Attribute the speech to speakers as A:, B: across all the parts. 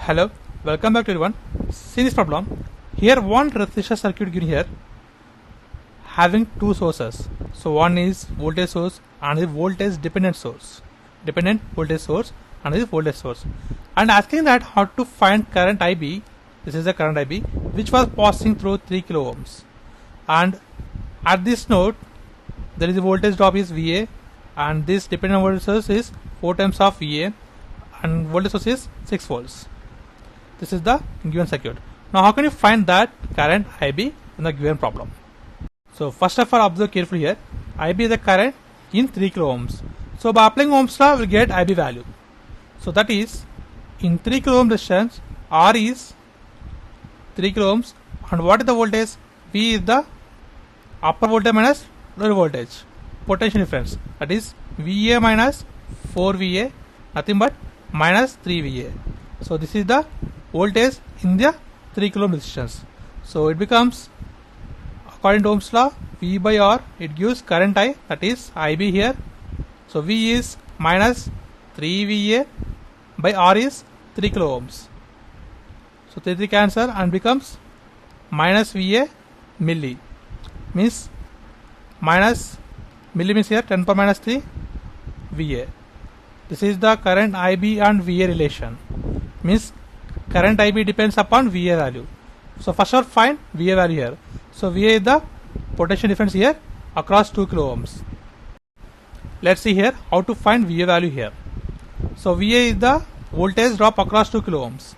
A: Hello, welcome back to everyone. See this problem. Here one resistor circuit given here having two sources. So one is voltage source and the voltage dependent source. Dependent voltage source and the voltage source. And asking that how to find current IB. This is the current IB which was passing through 3 kilo ohms. And at this node there is a voltage drop is VA and this dependent voltage source is 4 times of VA and voltage source is 6 volts. This is the given circuit. Now how can you find that current IB in the given problem? So first of all observe carefully here. IB is the current in 3 kilo ohms. So by applying Ohm's law we will get IB value. So that is in 3 kilo ohm resistance R is 3 kilo ohms and what is the voltage? V is the upper voltage minus lower voltage potential difference, that is VA minus 4VA, nothing but minus 3VA. So this is the voltage in the 3 kilo ohm resistance. So it becomes, according to Ohm's law, V by R, it gives current I, that is IB here. So V is minus 3VA by R is 3 kilo ohms. So 3 cancel and becomes minus VA milli, means minus milli means here 10 power minus 3 VA. This is the current IB and VA relation, means current IB depends upon VA value. So first of all find VA value here. So VA is the potential difference here across 2 kilo ohms. Let's see here how to find VA value here. So VA is the voltage drop across 2 kilo ohms.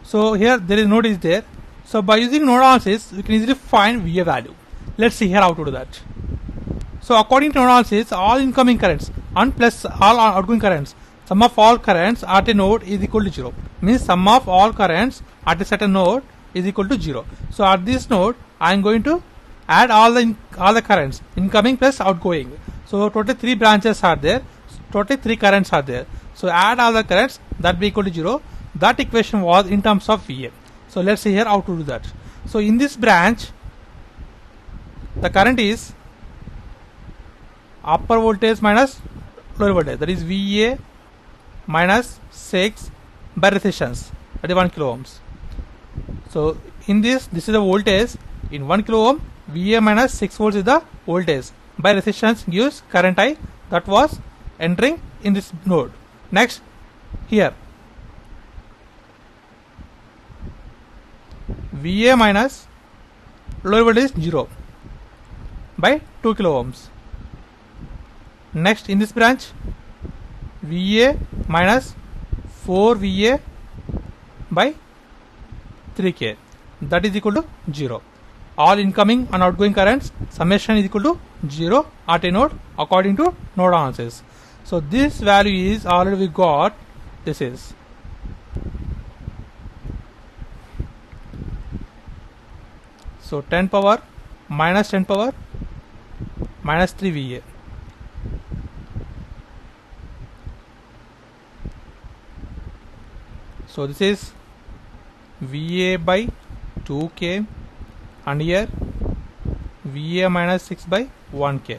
A: So here there is node is there. So by using nodal analysis we can easily find VA value. Let's see here how to do that. So according to nodal analysis, all incoming currents and plus all outgoing currents, sum of all currents at a node is equal to 0. Means sum of all currents at a certain node is equal to 0. So at this node I am going to add all the currents, incoming plus outgoing. So total 3 branches are there, total 3 currents are there. So add all the currents, that be equal to 0. That equation was in terms of VA. So let's see here how to do that. So in this branch the current is upper voltage minus lower voltage, that is VA minus 6 by resistance, that is 1 kilo ohms. So in this is the voltage in 1 kilo ohm. VA minus 6 volts is the voltage by resistance gives current I that was entering in this node. Next here VA minus lower voltage is 0 by 2 kilo ohms. Next in this branch VA minus 4VA by 3K, that is equal to 0. All incoming and outgoing currents summation is equal to 0 at a node according to nodal analysis. So this value is already we got. This is so 10 power minus 10 power minus 3 VA. So this is VA by 2K and here VA minus 6 by 1K.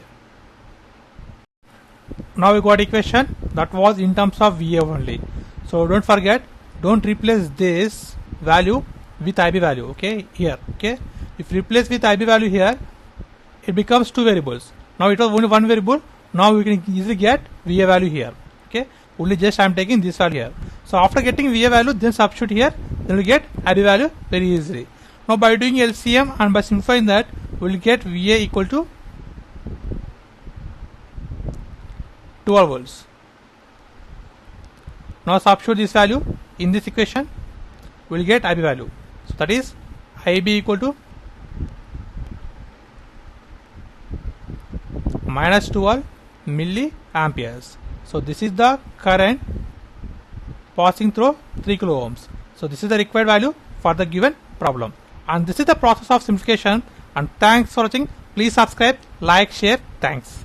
A: Now we got equation that was in terms of VA only. So don't forget, don't replace this value with IB value. Okay, here. Okay, if replace with IB value here, it becomes 2 variables. Now it was only 1 variable. Now we can easily get VA value here. Okay, only just I am taking this value here. So after getting VA value, then substitute here, then we get IB value very easily. Now by doing LCM and by simplifying that, we will get VA equal to 12 volts. Now substitute this value in this equation, we will get IB value. So that is IB equal to minus 12 milliamperes. So this is the current passing through 3 kilo ohms. So this is the required value for the given problem. And this is the process of simplification. And thanks for watching. Please subscribe, like, share. Thanks.